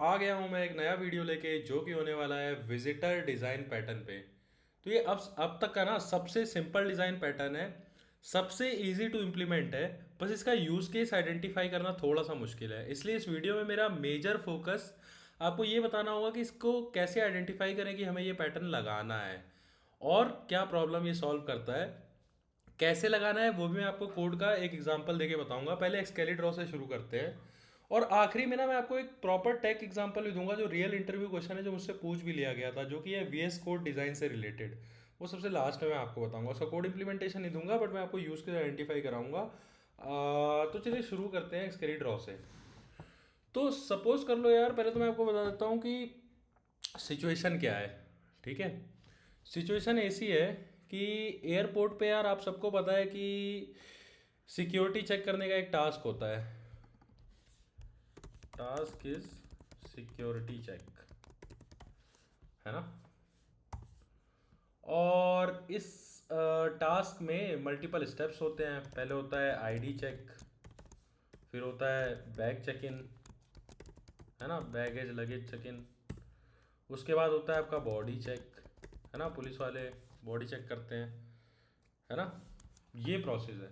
आ गया हूँ मैं एक नया वीडियो लेके जो कि होने वाला है विजिटर डिज़ाइन पैटर्न पे। तो ये अब तक का ना सबसे सिंपल डिज़ाइन पैटर्न है, सबसे इजी टू इम्प्लीमेंट है। बस इसका यूज़ केस आइडेंटिफाई करना थोड़ा सा मुश्किल है, इसलिए इस वीडियो में मेरा मेजर फोकस आपको ये बताना होगा कि इसको कैसे आइडेंटिफाई करें कि हमें ये पैटर्न लगाना है और क्या प्रॉब्लम ये सॉल्व करता है। कैसे लगाना है वो भी मैं आपको कोड का एक एग्जांपल देके बताऊंगा। पहले एक्सकेलीड्रॉ से शुरू करते हैं और आखिरी में ना मैं आपको एक प्रॉपर टेक एग्जांपल भी दूंगा जो रियल इंटरव्यू क्वेश्चन है, जो मुझसे पूछ भी लिया गया था, जो कि है वीएस कोड डिज़ाइन से रिलेटेड। वो सबसे लास्ट में मैं आपको बताऊंगा, उसका कोड इंप्लीमेंटेशन नहीं दूंगा बट मैं आपको यूज़ के आइडेंटिफाई कराऊंगा। तो चलिए शुरू करते हैं एक्सकेलीड्रॉ से। तो सपोज कर लो यार, पहले तो मैं आपको बता देता हूँ कि सिचुएशन क्या है। ठीक है, सिचुएशन ऐसी है कि एयरपोर्ट पे यार आप सबको पता है कि सिक्योरिटी चेक करने का एक टास्क होता है। टास्क इज सिक्योरिटी चेक, है ना। और इस टास्क में मल्टीपल स्टेप्स होते हैं। पहले होता है आईडी चेक, फिर होता है बैग चेक इन, है ना, बैगेज लगेज चेक इन। उसके बाद होता है आपका बॉडी चेक, है ना, पुलिस वाले बॉडी चेक करते हैं, है ना। ये प्रोसेस है।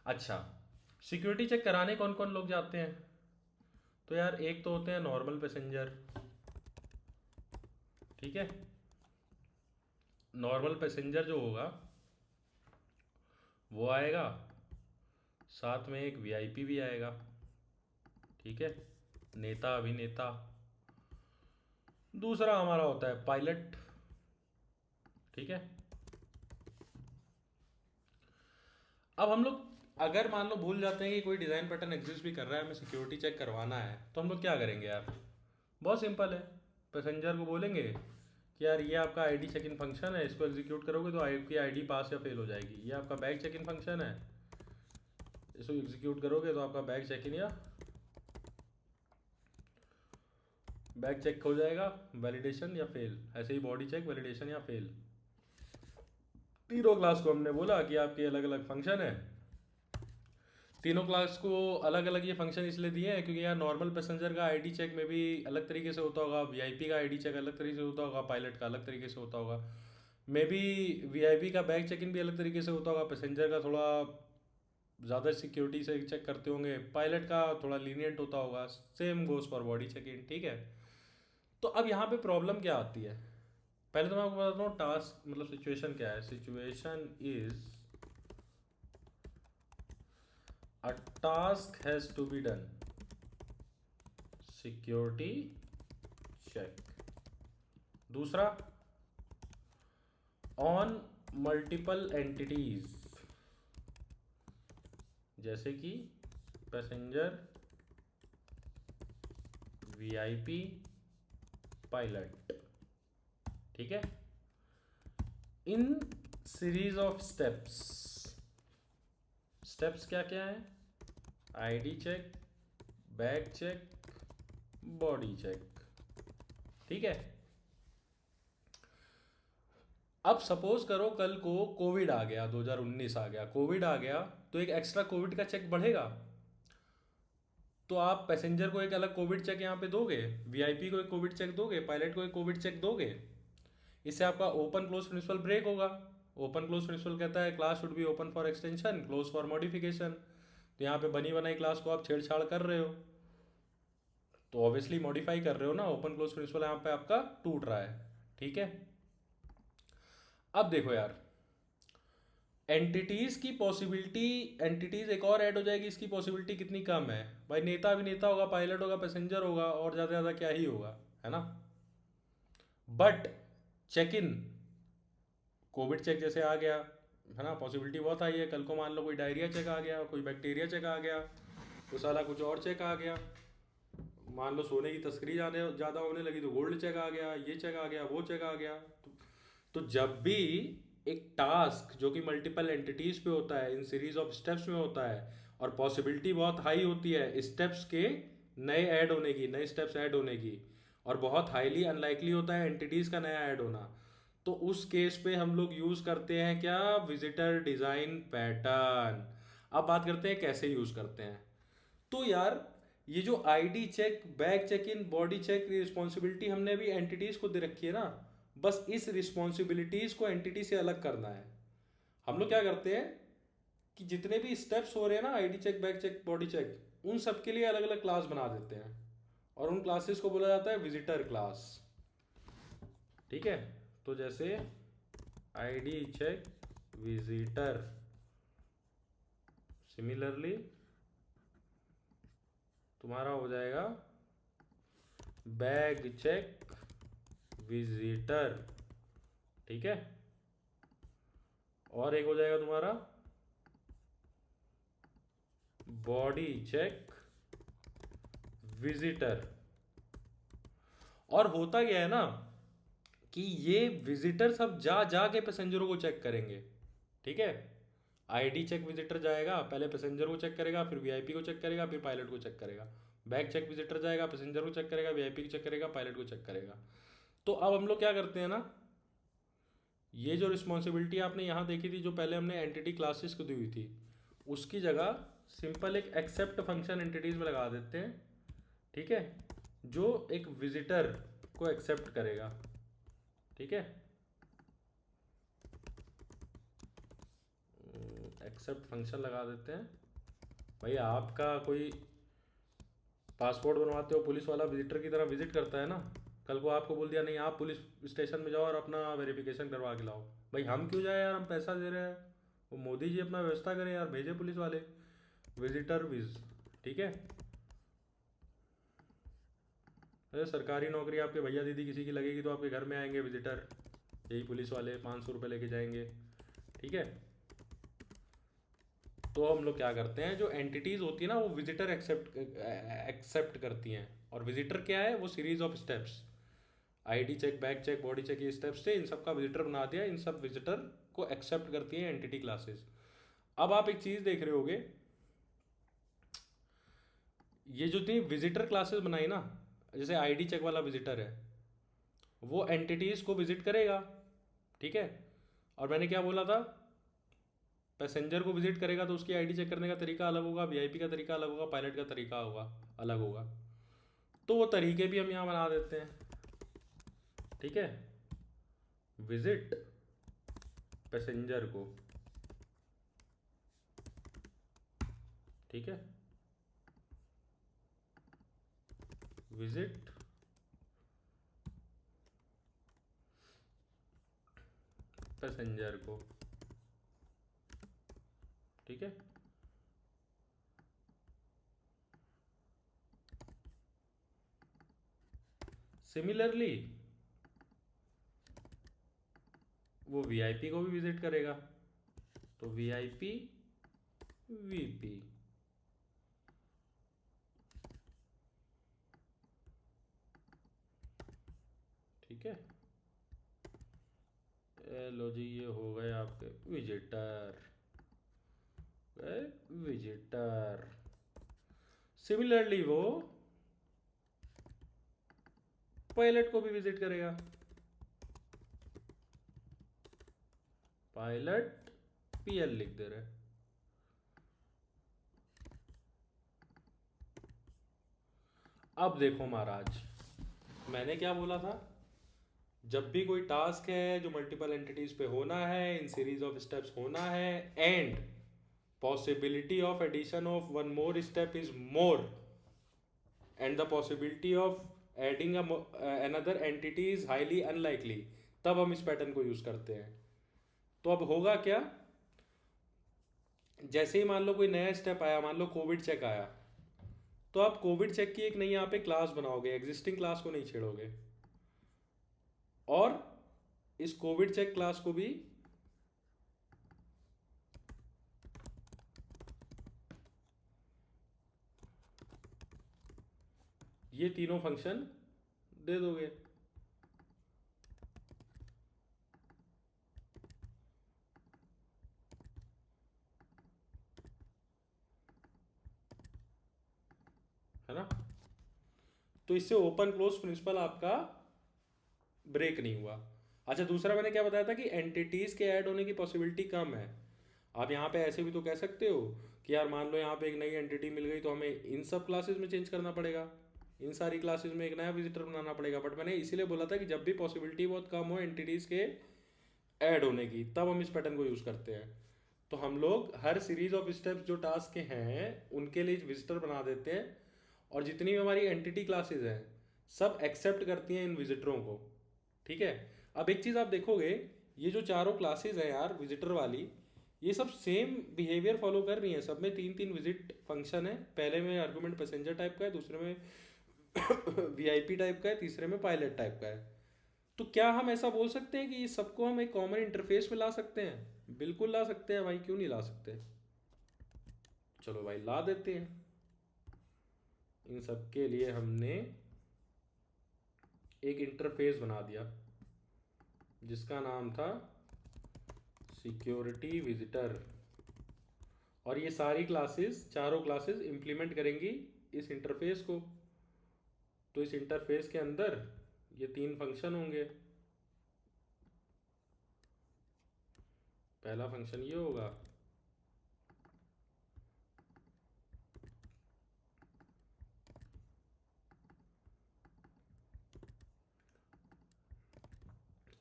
अच्छा, सिक्योरिटी चेक कराने कौन कौन लोग जाते हैं? तो यार एक तो होते हैं नॉर्मल पैसेंजर। ठीक है, नॉर्मल पैसेंजर जो होगा वो आएगा, साथ में एक वीआईपी भी आएगा। ठीक है, नेता अभिनेता। दूसरा हमारा होता है पायलट। ठीक है, अब हम लोग अगर मान लो भूल जाते हैं कि कोई डिज़ाइन पैटर्न एग्जिस्ट भी कर रहा है, हमें सिक्योरिटी चेक करवाना है, तो हम लोग क्या करेंगे यार? बहुत सिंपल है। पैसेंजर को बोलेंगे कि यार ये आपका आईडी चेक इन फंक्शन है, इसको एग्जीक्यूट करोगे तो आपकी आईडी पास या फेल हो जाएगी। ये आपका बैग चेक इन फंक्शन है, इसको एग्जीक्यूट करोगे तो आपका बैग चेक इन या बैग चेक हो जाएगा, वैलिडेशन या फेल। ऐसे ही बॉडी चेक, वैलिडेशन या फेल। तीनों क्लास को हमने बोला कि आपके अलग अलग फंक्शन है। तीनों क्लास को अलग अलग ये फंक्शन इसलिए दिए हैं क्योंकि यार नॉर्मल पैसेंजर का आईडी चेक में भी अलग तरीके से होता होगा, वीआईपी का आईडी चेक अलग तरीके से होता होगा, पायलट का अलग तरीके से होता होगा, मे बी वीआईपी का बैग चेक इन भी अलग तरीके से होता होगा, पैसेंजर का थोड़ा ज़्यादा सिक्योरिटी से चेक करते होंगे, पायलट का थोड़ा लीनियंट होता होगा। Same goes for body check in. ठीक है, तो अब यहाँ पे प्रॉब्लम क्या आती है? पहले तो मैं आपको बताता हूँ टास्क मतलब सिचुएशन क्या है। Situation is a task has to be done, security check. दूसरा, ऑन मल्टीपल एंटिटीज, जैसे कि पैसेंजर, वीआईपी, पायलट। ठीक है, in series of steps. Steps क्या क्या है? ID check, bag check, body check. ठीक है, अब सपोज करो कल को कोविड आ गया, 2019 आ गया, कोविड आ गया, तो एक एक्स्ट्रा कोविड का चेक बढ़ेगा। तो आप पैसेंजर को एक अलग कोविड चेक यहाँ पे दोगे, वीआईपी को एक कोविड चेक दोगे, पायलट को एक कोविड चेक दोगे। इससे आपका ओपन क्लोज प्रिंसिपल ब्रेक होगा। ओपन क्लोज प्रिंसिपल कहता है class should be open for extension, close for modification. तो यहाँ पे बनी बनाई क्लास को आप छेड़छाड़ कर रहे हो, तो ऑब्वियसली मॉडिफाई कर रहे हो ना। ओपन क्लोज प्रिंसिपल यहाँ पे आपका टूट रहा है। ठीक है, अब देखो यार, एंटिटीज की पॉसिबिलिटी, एंटिटीज एक और ऐड हो जाएगी, इसकी पॉसिबिलिटी कितनी कम है भाई। नेता अभिनेता होगा, पायलट होगा, पैसेंजर होगा, और ज़्यादा ज़्यादा क्या ही होगा, है ना। But check in, covid check जैसे आ गया, है ना, पॉसिबिलिटी बहुत आई है। कल को मान लो कोई डायरिया चेक आ गया, कोई बैक्टीरिया चेक आ गया, कोई साला कुछ और चेक आ गया। मान लो सोने की तस्करी जाने ज़्यादा होने लगी तो गोल्ड चेक आ गया, ये चेक आ गया, वो चेक आ गया। तो जब भी एक टास्क जो कि मल्टीपल एंटिटीज पे होता है, इन सीरीज ऑफ स्टेप्स में होता है, और पॉसिबिलिटी बहुत हाई होती है स्टेप्स के नए ऐड होने की, नए स्टेप्स ऐड होने की, और बहुत हाईली अनलाइकली होता है एंटिटीज का नया ऐड होना, तो उस केस पे हम लोग यूज करते हैं क्या? Visitor design pattern. अब बात करते हैं कैसे यूज करते हैं। तो यार ये जो ID check, bag check in, body check responsibility हमने अभी एंटिटीज को दे रखी है ना, बस इस रिस्पॉन्सिबिलिटीज को एंटिटी से अलग करना है। हम लोग क्या करते हैं कि जितने भी स्टेप्स हो रहे हैं ना, ID check, bag check, body check, उन सब के लिए अलग अलग क्लास बना देते हैं और उन क्लासेस को बोला जाता है विजिटर क्लास। ठीक है, तो जैसे आईडी चेक विजिटर, सिमिलरली तुम्हारा हो जाएगा बैग चेक विजिटर। ठीक है, और एक हो जाएगा तुम्हारा बॉडी चेक विजिटर। और होता क्या है ना कि ये विजिटर सब जा जा के पैसेंजरों को चेक करेंगे। ठीक है, आईडी चेक विजिटर जाएगा, पहले पैसेंजर को चेक करेगा, फिर वीआईपी को चेक करेगा, फिर पायलट को चेक करेगा। बैग चेक विजिटर जाएगा, पैसेंजर को चेक करेगा, वीआईपी को चेक करेगा, पायलट को चेक करेगा। तो अब हम लोग क्या करते हैं ना, ये जो रिस्पॉन्सिबिलिटी आपने यहाँ देखी थी, जो पहले हमने एंटिटी क्लासेस को दी हुई थी, उसकी जगह सिंपल एक एक्सेप्ट फंक्शन एंटिटीज में लगा देते हैं। ठीक है, जो एक विजिटर को एक्सेप्ट करेगा। ठीक है, एक्सेप्ट फंक्शन लगा देते हैं। भाई आपका कोई पासपोर्ट बनवाते हो, पुलिस वाला विजिटर की तरह विजिट करता है ना, कल को आपको बोल दिया नहीं आप पुलिस स्टेशन में जाओ और अपना वेरिफिकेशन करवा के लाओ, भाई हम क्यों जाए यार, हम पैसा दे रहे हैं, वो मोदी जी अपना व्यवस्था करें यार, भेजे पुलिस वाले, विजिटर विज। ठीक है, अरे सरकारी नौकरी आपके भैया दीदी किसी की लगेगी तो आपके घर में आएंगे विजिटर, यही पुलिस वाले 500 रुपये लेके जाएंगे। ठीक है, तो हम लोग क्या करते हैं, जो एंटिटीज होती है ना वो विजिटर एक्सेप्ट करती हैं। और विजिटर क्या है, वो series of steps, ID check, bag check, body check, ये स्टेप्स थे, इन सब का विजिटर बना दिया, इन सब विजिटर को एक्सेप्ट करती हैं एंटिटी क्लासेस। अब आप एक चीज देख रहे होगे, ये जो थी विजिटर क्लासेस बनाई ना, जैसे आईडी चेक वाला विजिटर है, वो एंटिटीज को विजिट करेगा। ठीक है, और मैंने क्या बोला था, पैसेंजर को विजिट करेगा तो उसकी आईडी चेक करने का तरीका अलग होगा, वीआईपी का तरीका अलग होगा, पायलट का तरीका होगा अलग होगा। तो वो तरीके भी हम यहाँ बना देते हैं। ठीक है, विजिट पैसेंजर को। ठीक है, विजिट पैसेंजर को। ठीक है, सिमिलरली वो वीआईपी को भी विजिट करेगा, तो वीआईपी वीपी। ठीक है, लो जी, ये हो गए आपके विजिटर, विजिटर। सिमिलरली वो पायलट को भी विजिट करेगा, पायलट पीएल लिख दे रहे। अब देखो महाराज, मैंने क्या बोला था, जब भी कोई टास्क है जो मल्टीपल एंटिटीज पे होना है, इन सीरीज ऑफ स्टेप्स होना है, and possibility of addition of one more step is more, and the possibility of adding another entity is highly unlikely, तब हम इस पैटर्न को यूज करते हैं। तो अब होगा क्या, जैसे ही मान लो कोई नया स्टेप आया, मान लो कोविड चेक आया, तो आप कोविड चेक की एक नई यहाँ पे क्लास बनाओगे, एग्जिस्टिंग क्लास को नहीं छेड़ोगे, और इस कोविड चेक क्लास को भी ये तीनों फंक्शन दे दोगे। है ना, तो इससे ओपन क्लोज प्रिंसिपल आपका ब्रेक नहीं हुआ। अच्छा, दूसरा मैंने क्या बताया था कि एंटिटीज के ऐड होने की पॉसिबिलिटी कम है। आप यहाँ पे ऐसे भी तो कह सकते हो कि यार मान लो यहाँ पे एक नई एंटिटी मिल गई तो हमें इन सब क्लासेस में चेंज करना पड़ेगा, इन सारी क्लासेस में एक नया विजिटर बनाना पड़ेगा। बट मैंने इसीलिए बोला था कि जब भी पॉसिबिलिटी बहुत कम हो एंटिटीज़ के ऐड होने की, तब हम इस पैटर्न को यूज़ करते हैं। तो हम लोग हर सीरीज ऑफ स्टेप्स जो टास्क के हैं उनके लिए विजिटर बना देते हैं, और जितनी भी हमारी एंटिटी क्लासेस हैं सब एक्सेप्ट करती हैं इन विजिटरों को। ठीक है। अब एक चीज़ आप देखोगे, ये जो चारों क्लासेस हैं यार विजिटर वाली, ये सब सेम बिहेवियर फॉलो कर रही हैं। सब में तीन तीन विजिट फंक्शन है। पहले में आर्गुमेंट पैसेंजर टाइप का है, दूसरे में वीआईपी टाइप का है, तीसरे में पायलट टाइप का है। तो क्या हम ऐसा बोल सकते हैं कि ये सबको हम एक कॉमन इंटरफेस में ला सकते हैं? बिल्कुल ला सकते हैं भाई, क्यों नहीं ला सकते। चलो भाई ला देते हैं। इन सब के लिए हमने एक इंटरफेस बना दिया जिसका नाम था सिक्योरिटी विजिटर, और ये सारी क्लासेस, चारों क्लासेस इंप्लीमेंट करेंगी इस इंटरफेस को। तो इस इंटरफेस के अंदर ये तीन फंक्शन होंगे। पहला फंक्शन ये होगा,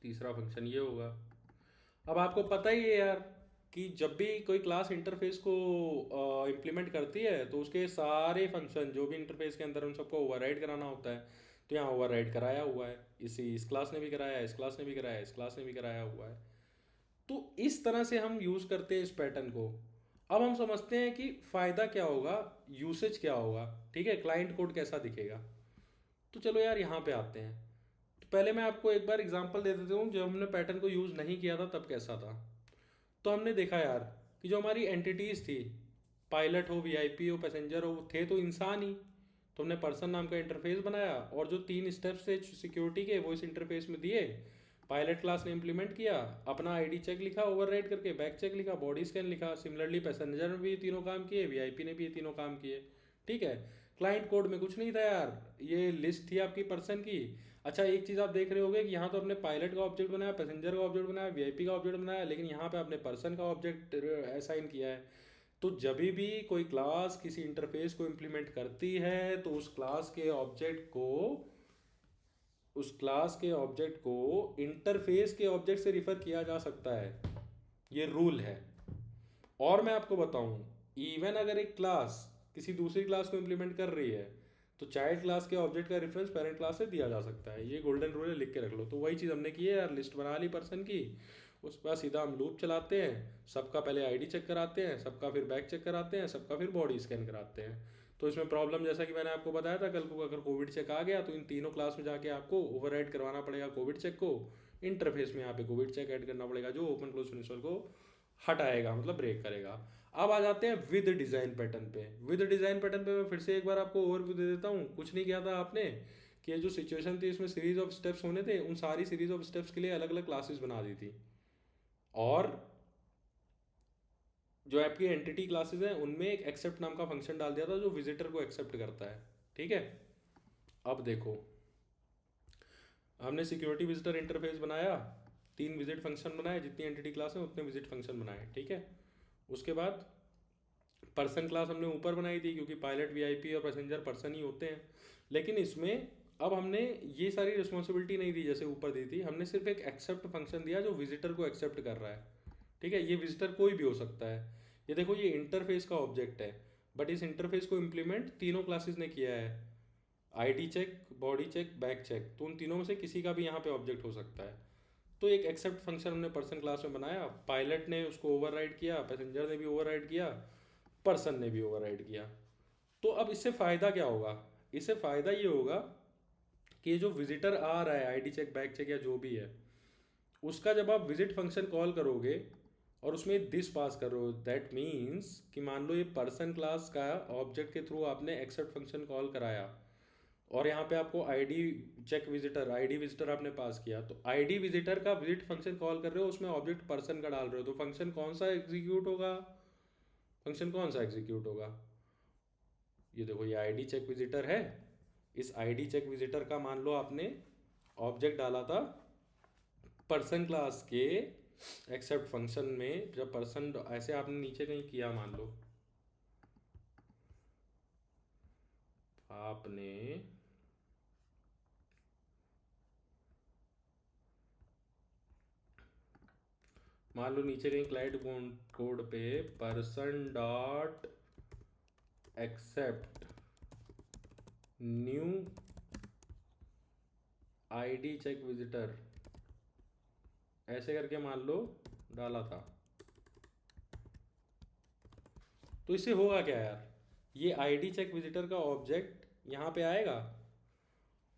तीसरा फंक्शन ये होगा। अब आपको पता ही है यार कि जब भी कोई क्लास इंटरफेस को इम्प्लीमेंट करती है तो उसके सारे फंक्शन जो भी इंटरफेस के अंदर उन सबको ओवरराइड कराना होता है। तो यहाँ ओवरराइड कराया हुआ है, इस क्लास ने भी कराया, इस क्लास ने भी कराया, इस क्लास ने भी कराया हुआ है। तो इस तरह से हम यूज़ करते हैं इस पैटर्न को। अब हम समझते हैं कि फ़ायदा क्या होगा, यूसेज क्या होगा। ठीक है, क्लाइंट कोड कैसा दिखेगा। तो चलो यार यहाँ पे आते हैं। तो पहले मैं आपको एक बार एग्जांपल दे देता हूँ, जब हमने पैटर्न को यूज़ नहीं किया था तब कैसा था। तो हमने देखा यार कि जो हमारी एंटिटीज़ थी, पायलट हो, वीआईपी हो, पैसेंजर हो, थे तो इंसान ही। तो हमने पर्सन नाम का इंटरफेस बनाया, और जो तीन स्टेप्स थे सिक्योरिटी के वो इस इंटरफेस में दिए। पायलट क्लास ने इंप्लीमेंट किया, अपना आईडी चेक लिखा ओवरराइड करके, बैक चेक लिखा, बॉडी स्कैन लिखा। सिमिलरली पैसेंजर ने भी ये तीनों काम किए, वीआईपी ने भी ये तीनों काम किए। ठीक है। क्लाइंट कोड में कुछ नहीं था यार, ये लिस्ट थी आपकी पर्सन की। अच्छा, एक चीज़ आप देख रहे होगे कि यहाँ तो आपने पायलट का ऑब्जेक्ट बनाया, पैसेंजर का ऑब्जेक्ट बनाया, वीआईपी का ऑब्जेक्ट बनाया, लेकिन यहाँ पे आपने पर्सन का ऑब्जेक्ट असाइन किया है। तो जब भी कोई क्लास किसी इंटरफेस को इम्प्लीमेंट करती है तो उस क्लास के ऑब्जेक्ट को इंटरफेस के ऑब्जेक्ट से रिफर किया जा सकता है। ये रूल है। और मैं आपको बताऊं, इवन अगर एक क्लास किसी दूसरी क्लास को इम्प्लीमेंट कर रही है तो चाइल्ड क्लास के ऑब्जेक्ट का रेफरेंस पेरेंट क्लास से दिया जा सकता है। ये गोल्डन रूल है, लिख के रख लो। तो वही चीज़ हमने की है यार, लिस्ट बना ली पर्सन की, उसके बाद सीधा हम लूप चलाते हैं। सबका पहले आईडी चेक कराते हैं, सबका फिर बैक चेक कराते हैं, सबका फिर बॉडी स्कैन कराते हैं। तो इसमें प्रॉब्लम, जैसा कि मैंने आपको बताया था कल को, अगर कोविड चेक आ गया तो इन तीनों क्लास में जाके आपको ओवरराइड करवाना पड़ेगा कोविड चेक को। इंटरफेस में यहाँ पे कोविड चेक ऐड करना पड़ेगा जो ओपन क्लोज प्रिंसिपल को हटाएगा, मतलब ब्रेक करेगा। अब आ जाते हैं विद डिज़ाइन पैटर्न पे। विद डिज़ाइन पैटर्न पे मैं फिर से एक बार आपको ओवरव्यू दे देता हूँ। कुछ नहीं किया था आपने कि ये जो सिचुएशन थी इसमें सीरीज ऑफ स्टेप्स होने थे, उन सारी सीरीज ऑफ स्टेप्स के लिए अलग अलग क्लासेस बना दी थी, और जो आपकी एंटिटी क्लासेस हैं उनमें एक एक्सेप्ट नाम का फंक्शन डाल दिया था जो विजिटर को एक्सेप्ट करता है। ठीक है। अब देखो, हमने सिक्योरिटी विजिटर इंटरफेस बनाया, तीन विजिट फंक्शन बनाए, जितनी एंटिटी क्लास है उतने विजिट फंक्शन बनाए। ठीक है। उसके बाद पर्सन क्लास हमने ऊपर बनाई थी क्योंकि पायलट, वीआईपी और पैसेंजर पर्सन ही होते हैं। लेकिन इसमें अब हमने ये सारी रिस्पॉन्सिबिलिटी नहीं दी जैसे ऊपर दी थी, हमने सिर्फ एक एक्सेप्ट फंक्शन दिया जो विजिटर को एक्सेप्ट कर रहा है। ठीक है। ये विजिटर कोई भी हो सकता है। ये देखो, ये इंटरफेस का ऑब्जेक्ट है, बट इस इंटरफेस को इम्प्लीमेंट तीनों क्लासेस ने किया है। ID check, body check, back check, तो उन तीनों में से किसी का भी यहाँ पे ऑब्जेक्ट हो सकता है। तो एक एक्सेप्ट फंक्शन हमने पर्सन क्लास में बनाया, पायलट ने उसको ओवरराइड किया, पैसेंजर ने भी ओवरराइड किया, पर्सन ने भी ओवरराइड किया। तो अब इससे फ़ायदा क्या होगा? इससे फ़ायदा ये होगा कि जो विजिटर आ रहा है, आईडी चेक, बैक चेक या जो भी है, उसका जब आप विजिट फंक्शन कॉल करोगे और उसमें दिस पास करो, दैट मीन्स कि मान लो ये पर्सन क्लास का ऑब्जेक्ट के थ्रू आपने एक्सेप्ट फंक्शन कॉल कराया, और यहाँ पे आपको आईडी विजिटर आपने पास किया, तो आईडी विजिटर का विजिट फंक्शन कॉल कर रहे हो, उसमें ऑब्जेक्ट पर्सन का डाल रहे हो, तो फंक्शन कौन सा एग्जीक्यूट होगा? ये देखो, ये आईडी चेक विजिटर है। इस आईडी चेक विजिटर का मान लो आपने ऑब्जेक्ट डाला था पर्सन क्लास के एक्सेप्ट फंक्शन में, जब पर्सन ऐसे आपने नीचे कहीं किया मान लो, आपने मान लो नीचे कहीं क्लाइंट कोड पे person dot accept new ID check visitor ऐसे करके मान लो डाला था, तो इससे होगा क्या यार, ये आईडी चेक विजिटर का ऑब्जेक्ट यहाँ पे आएगा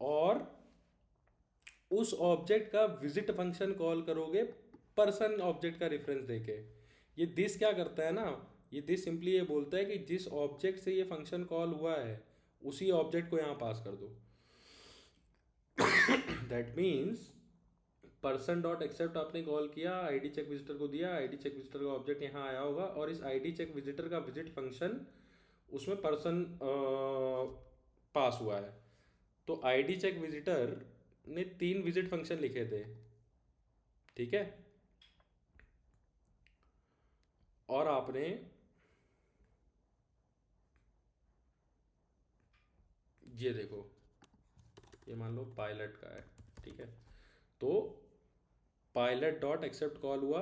और उस ऑब्जेक्ट का विजिट फंक्शन कॉल करोगे पर्सन ऑब्जेक्ट का रेफरेंस देके। ये दिस क्या करता है ना, ये दिस सिंपली ये बोलता है कि जिस ऑब्जेक्ट से ये फंक्शन कॉल हुआ है उसी ऑब्जेक्ट को यहाँ पास कर दो। That means person dot accept आपने कॉल किया, आईडी चेक विजिटर को दिया, आईडी चेक विजिटर का ऑब्जेक्ट यहाँ आया होगा और इस आईडी चेक विजिटर का विजिट फंक्शन उसमें पर्सन पास हुआ है। तो आईडी चेक विजिटर ने 3 विजिट फंक्शन लिखे थे, ठीक है, और आपने ये देखो, ये मान लो पायलट का है, ठीक है, तो पायलट डॉट एक्सेप्ट कॉल हुआ,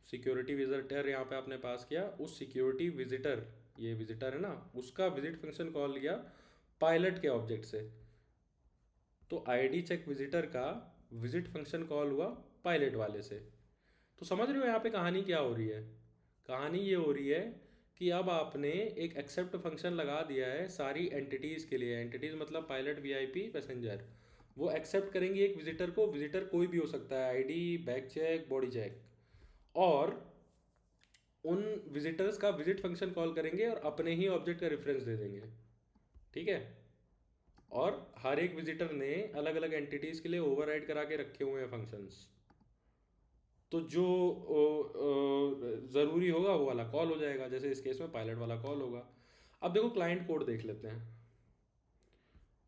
सिक्योरिटी विजिटर यहाँ पे आपने पास किया, उस सिक्योरिटी विजिटर, ये विजिटर है ना, उसका विजिट फंक्शन कॉल लिया पायलट के ऑब्जेक्ट से, तो आईडी चेक विजिटर का विजिट फंक्शन कॉल हुआ पायलट वाले से। तो समझ रहे हो यहाँ पे कहानी क्या हो रही है, कहानी ये हो रही है कि अब आपने एक एक्सेप्ट फंक्शन लगा दिया है सारी एंटिटीज़ के लिए, एंटिटीज़ मतलब पायलट, वीआईपी, पैसेंजर, वो एक्सेप्ट करेंगे एक विजिटर को, विजिटर कोई भी हो सकता है, ID, back check, body check, और उन विजिटर्स का विजिट फंक्शन कॉल करेंगे और अपने ही ऑब्जेक्ट का रेफरेंस दे देंगे, ठीक है, और हर एक विजिटर ने अलग अलग एंटिटीज़ के लिए ओवरराइड करा के रखे हुए हैं फंक्शंस, तो जो ज़रूरी होगा वो वाला कॉल हो जाएगा, जैसे इस केस में पायलट वाला कॉल होगा। अब देखो क्लाइंट कोड देख लेते हैं।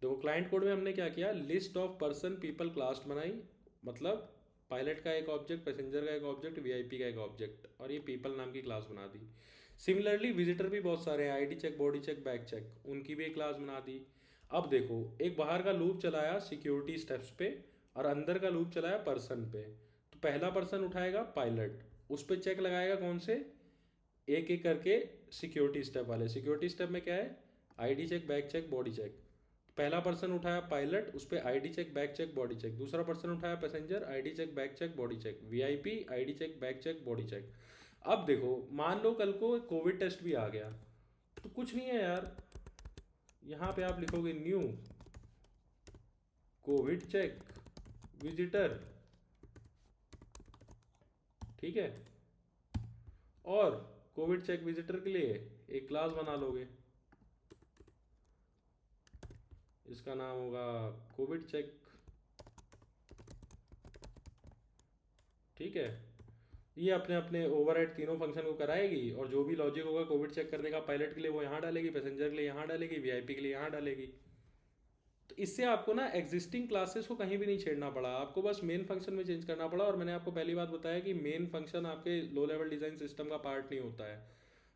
देखो क्लाइंट कोड में हमने क्या किया, list of person people class बनाई, मतलब पायलट का एक ऑब्जेक्ट, पैसेंजर का एक ऑब्जेक्ट, वीआईपी का एक ऑब्जेक्ट, और ये पीपल नाम की क्लास बना दी। सिमिलरली विजिटर भी बहुत सारे हैं, ID check, body check, back check, उनकी भी एक क्लास बना दी। अब देखो एक बाहर का लूप चलाया सिक्योरिटी स्टेप्स पे और अंदर का लूप चलाया पर्सन पे। तो पहला पर्सन उठाएगा पायलट, उस पर चेक लगाएगा कौन से, एक एक करके सिक्योरिटी स्टेप वाले। सिक्योरिटी स्टेप में क्या है, ID check, back check, body check. पहला पर्सन उठाया पायलट, उस पर ID check, back check, body check. दूसरा पर्सन उठाया passenger, ID check, back check, body check. VIP, ID check, back check, body check. अब देखो मान लो कल को कोविड टेस्ट भी आ गया, तो कुछ नहीं है यार, यहाँ पे आप लिखोगे न्यू कोविड चेक विजिटर, ठीक है, और कोविड चेक विजिटर के लिए एक क्लास बना लोगे, इसका नाम होगा कोविड चेक, ठीक है। ये अपने अपने ओवरराइड तीनों फंक्शन को कराएगी और जो भी लॉजिक होगा कोविड चेक करने का पायलट के लिए वो यहाँ डालेगी, पैसेंजर के लिए यहाँ डालेगी, वीआईपी के लिए यहाँ डालेगी। तो इससे आपको ना एग्जिस्टिंग क्लासेस को कहीं भी नहीं छेड़ना पड़ा, आपको बस मेन फंक्शन में चेंज करना पड़ा। और मैंने आपको पहली बात बताया कि मेन फंक्शन आपके लो लेवल डिज़ाइन सिस्टम का पार्ट नहीं होता है।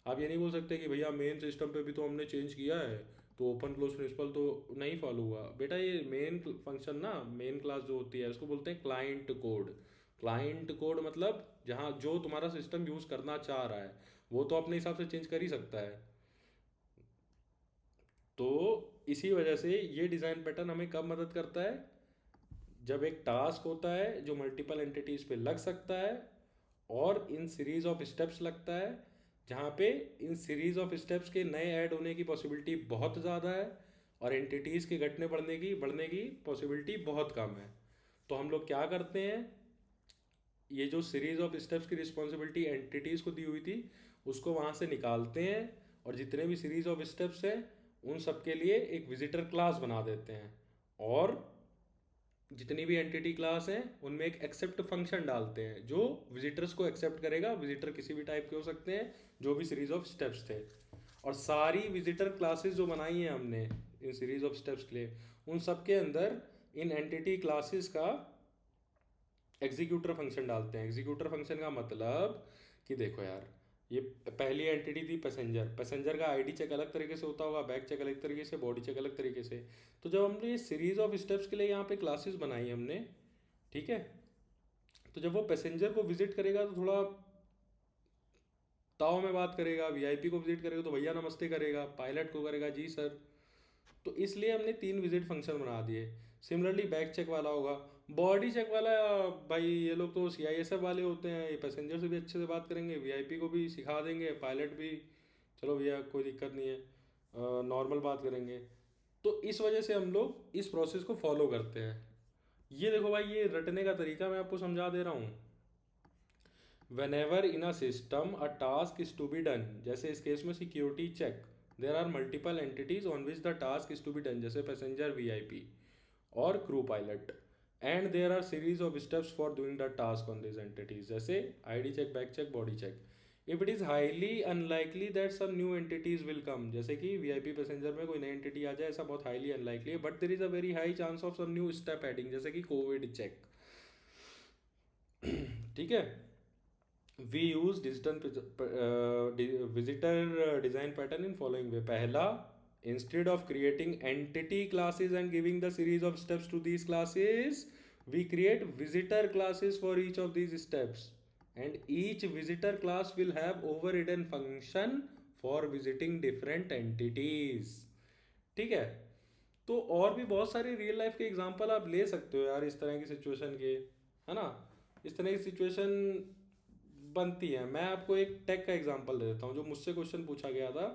आप ये नहीं बोल सकते कि भैया मेन सिस्टम पे भी तो हमने चेंज किया है तो ओपन क्लोज प्रिंसिपल तो नहीं फॉलो हुआ। बेटा ये मेन फंक्शन ना, मेन क्लास जो होती है उसको बोलते हैं क्लाइंट कोड। क्लाइंट कोड मतलब जहाँ जो तुम्हारा सिस्टम यूज़ करना चाह रहा है वो तो अपने हिसाब से चेंज कर ही सकता है। तो इसी वजह से ये डिज़ाइन पैटर्न हमें कब मदद करता है, जब एक टास्क होता है जो मल्टीपल एंटिटीज़ पे लग सकता है और इन सीरीज ऑफ स्टेप्स लगता है, जहाँ पे इन सीरीज ऑफ स्टेप्स के नए ऐड होने की पॉसिबिलिटी बहुत ज़्यादा है और एंटिटीज़ के घटने बढ़ने की पॉसिबिलिटी बहुत कम है। तो हम लोग क्या करते हैं, ये जो सीरीज ऑफ स्टेप्स की रिस्पॉन्सिबिलिटी एंटिटीज़ को दी हुई थी उसको वहाँ से निकालते हैं और जितने भी सीरीज ऑफ स्टेप्स हैं उन सब के लिए एक विजिटर क्लास बना देते हैं और जितनी भी एंटिटी क्लास हैं उनमें एक एक्सेप्ट फंक्शन डालते हैं जो विजिटर्स को एक्सेप्ट करेगा। विजिटर किसी भी टाइप के हो सकते हैं जो भी सीरीज ऑफ स्टेप्स थे, और सारी विजिटर क्लासेस जो बनाई हैं हमने इन सीरीज ऑफ स्टेप्स के लिए उन सब के अंदर इन एंटिटी क्लासेस का एग्जीक्यूटर फंक्शन डालते हैं। एग्जीक्यूटर फंक्शन का मतलब कि देखो यार, ये पहली एंटिटी थी पैसेंजर। पैसेंजर का आईडी चेक अलग तरीके से होता होगा, बैग चेक अलग तरीके से, बॉडी चेक अलग तरीके से। तो जब हमने ये सीरीज ऑफ स्टेप्स के लिए यहाँ पे क्लासेस बनाई हमने, ठीक है, तो जब वो पैसेंजर को विजिट करेगा तो थोड़ा ताव में बात करेगा, वीआईपी को विजिट करेगा तो भैया नमस्ते करेगा, पायलट को करेगा जी सर। तो इसलिए हमने 3 विजिट फंक्शन बना दिए। सिमिलरली बैग चेक वाला होगा, बॉडी चेक वाला, भाई ये लोग तो सीआईएसएफ वाले होते हैं, ये पैसेंजर से भी अच्छे से बात करेंगे, वीआईपी को भी सिखा देंगे, पायलट भी चलो भैया कोई दिक्कत नहीं है, नॉर्मल बात करेंगे। तो इस वजह से हम लोग इस प्रोसेस को फॉलो करते हैं। ये देखो भाई, ये रटने का तरीका मैं आपको समझा दे रहा हूँ। whenever in a system a task is to be done, जैसे इस केस में security check, there are multiple entities on which the task is to be done, जैसे पैसेंजर, वीआईपी और crew pilot, and there are series of steps for doing the task on these entities, जैसे ID check, back check, body check. If it is highly unlikely that some new entities will come, जैसे कि VIP passenger में कोई नई entity आ जाए, ऐसा बहुत highly unlikely है, but there is a very high chance of some new step adding, जैसे कि कोविड चेक। ठीक है, we use digital visitor design pattern in following way. पहला, instead of creating entity classes and giving the series of steps to these classes, we create visitor classes for each of these steps, and each visitor class will have overridden function for visiting different entities। ठीक है, तो और भी बहुत सारे real life के example आप ले सकते हो यार इस तरह की सिचुएशन के, है ना। इस तरह की सिचुएशन बनती है। मैं आपको एक टेक का एग्जांपल दे देता हूँ, जो मुझसे क्वेश्चन पूछा गया था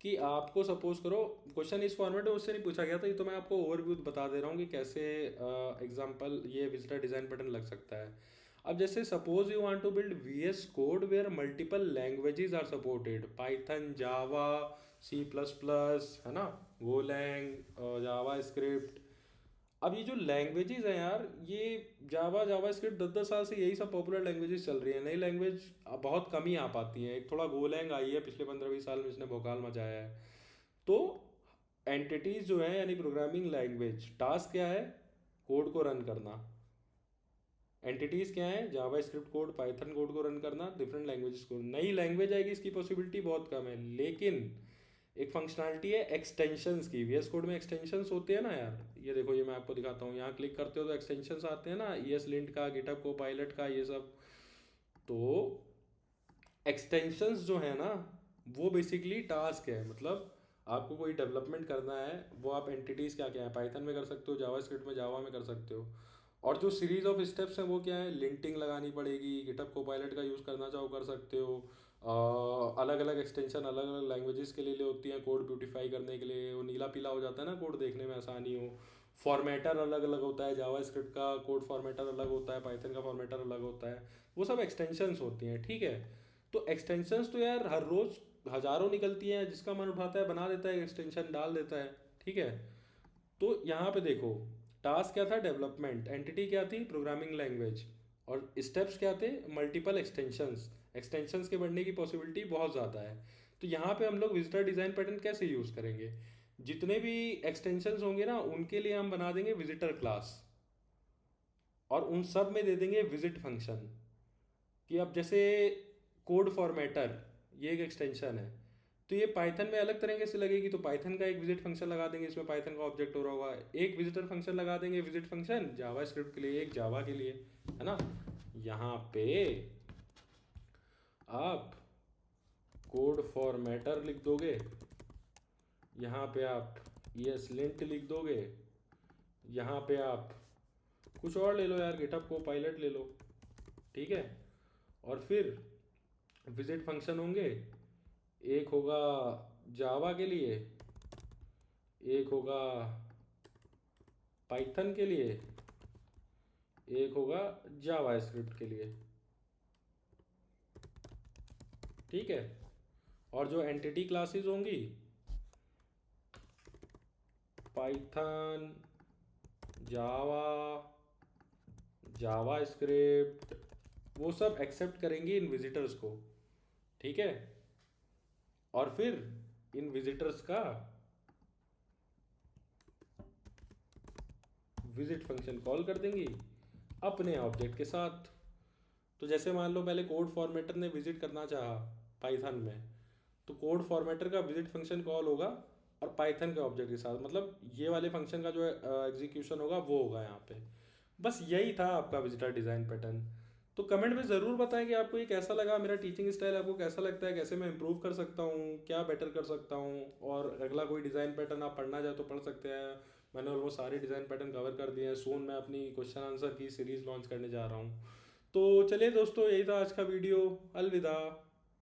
कि आपको सपोज करो, क्वेश्चन इस फॉर्मेट में मुझसे नहीं पूछा गया था, ये तो मैं आपको ओवरव्यू बता दे रहा हूँ कि कैसे एग्जांपल ये विजिटर डिज़ाइन पैटर्न लग सकता है। अब जैसे suppose you want to build VS code where multiple languages are supported, Python, Java, C plus plus, है ना, गोलैंग, जावा स्क्रिप्ट। अब ये जो लैंग्वेजेस हैं यार, ये जावा, जावा स्क्रिप्ट 10-10 साल से यही सब पॉपुलर लैंग्वेजेस चल रही हैं, नई लैंग्वेज बहुत कम ही आ पाती हैं। एक थोड़ा गोलैंग आई है पिछले 15-20 साल में, इसने भौकाल मचाया है। तो एंटिटीज जो है यानी प्रोग्रामिंग लैंग्वेज, टास्क क्या है, कोड को रन करना। एंटिटीज क्या है, जावा स्क्रिप्ट कोड, पाइथन कोड को रन करना, डिफरेंट लैंग्वेजेस को। नई लैंग्वेज आएगी इसकी पॉसिबिलिटी बहुत कम है, लेकिन एक फंक्शनलिटी है एक्सटेंशंस की। वीएस कोड में एक्सटेंशंस होते हैं ना यार, ये देखो, ये मैं आपको दिखाता हूँ, यहाँ क्लिक करते हो तो एक्सटेंशंस आते हैं ना, ESLint का, गिटहब को पायलट का, ये सब। तो एक्सटेंशंस जो है ना, वो बेसिकली टास्क है। मतलब आपको कोई डेवलपमेंट करना है, वो आप एंटिटीज़ क्या क्या है, पाइथन में कर सकते हो, जावा स्क्रिप्ट में, जावा में कर सकते हो। और जो सीरीज ऑफ स्टेप्स हैं वो क्या है, लिंटिंग लगानी पड़ेगी, गिटहब को पायलट का यूज़ करना चाहो कर सकते हो। अलग अलग एक्सटेंशन अलग अलग लैंग्वेजेस के लिए होती हैं, कोड ब्यूटीफाई करने के लिए, वो नीला पीला हो जाता है ना, कोड देखने में आसानी हो। फॉर्मेटर अलग अलग होता है, जावा स्क्रिप्ट का कोड फॉर्मेटर अलग होता है, पाइथन का फॉर्मेटर अलग होता है, वो सब एक्सटेंशंस होती हैं। ठीक है, तो एक्सटेंशंस तो यार हर रोज़ हज़ारों निकलती हैं, जिसका मन उठाता है बना देता है, एक्सटेंशन डाल देता है। ठीक है, तो यहाँ पे देखो, टास्क क्या था, डेवलपमेंट, एंटिटी क्या थी, प्रोग्रामिंग लैंग्वेज, और स्टेप्स क्या थे, मल्टीपल एक्सटेंशंस। एक्सटेंशंस के बढ़ने की पॉसिबिलिटी बहुत ज़्यादा है। तो यहाँ पे हम लोग विजिटर डिज़ाइन पैटर्न कैसे यूज़ करेंगे, जितने भी एक्सटेंशंस होंगे ना उनके लिए हम बना देंगे विजिटर क्लास, और उन सब में दे देंगे विजिट फंक्शन। कि अब जैसे कोड फॉर्मेटर, ये एक एक्सटेंशन है, तो ये पाइथन में अलग तरीके से लगेगी, तो पाइथन का एक विजिट फंक्शन लगा देंगे, इसमें पाइथन का ऑब्जेक्ट हो रहा होगा, एक विजिटर फंक्शन लगा देंगे, विजिट फंक्शन जावा स्क्रिप्ट के लिए, एक जावा के लिए, है ना। यहाँ पे आप कोड फॉर्मेटर लिख दोगे, यहाँ पे आप ESLint लिख दोगे, यहाँ पे आप कुछ और ले लो यार, गिटहब को पायलट ले लो। ठीक है, और फिर विजिट फंक्शन होंगे, एक होगा जावा के लिए, एक होगा पाइथन के लिए, एक होगा जावा स्क्रिप्ट के लिए। ठीक है, और जो एंटिटी क्लासेस होंगी, पाइथन, जावा, जावा स्क्रिप्ट, वो सब एक्सेप्ट करेंगे इन विजिटर्स को। ठीक है, और फिर इन विजिटर्स का विजिट फंक्शन कॉल कर देंगी अपने ऑब्जेक्ट के साथ। तो जैसे मान लो पहले कोड फॉर्मेटर ने विजिट करना चाहा, पाइथन में, तो कोड फॉर्मेटर का विजिट फंक्शन कॉल होगा और पाइथन के ऑब्जेक्ट के साथ, मतलब ये वाले फंक्शन का जो एग्जीक्यूशन होगा वो होगा यहाँ पे। बस यही था आपका विजिटर डिज़ाइन पैटर्न। तो कमेंट में ज़रूर बताएं कि आपको ये कैसा लगा, मेरा टीचिंग स्टाइल आपको कैसा लगता है, कैसे मैं इंप्रूव कर सकता हूँ, क्या बेटर कर सकता हूँ, और अगला कोई डिज़ाइन पैटर्न आप पढ़ना चाहे तो पढ़ सकते हैं। मैंने ऑलमोस्ट सारे डिज़ाइन पैटर्न कवर कर दिए हैं। सून मैं अपनी क्वेश्चन आंसर की सीरीज़ लॉन्च करने जा रहा हूँ। तो चलिए दोस्तों, यही था आज का वीडियो। अलविदा।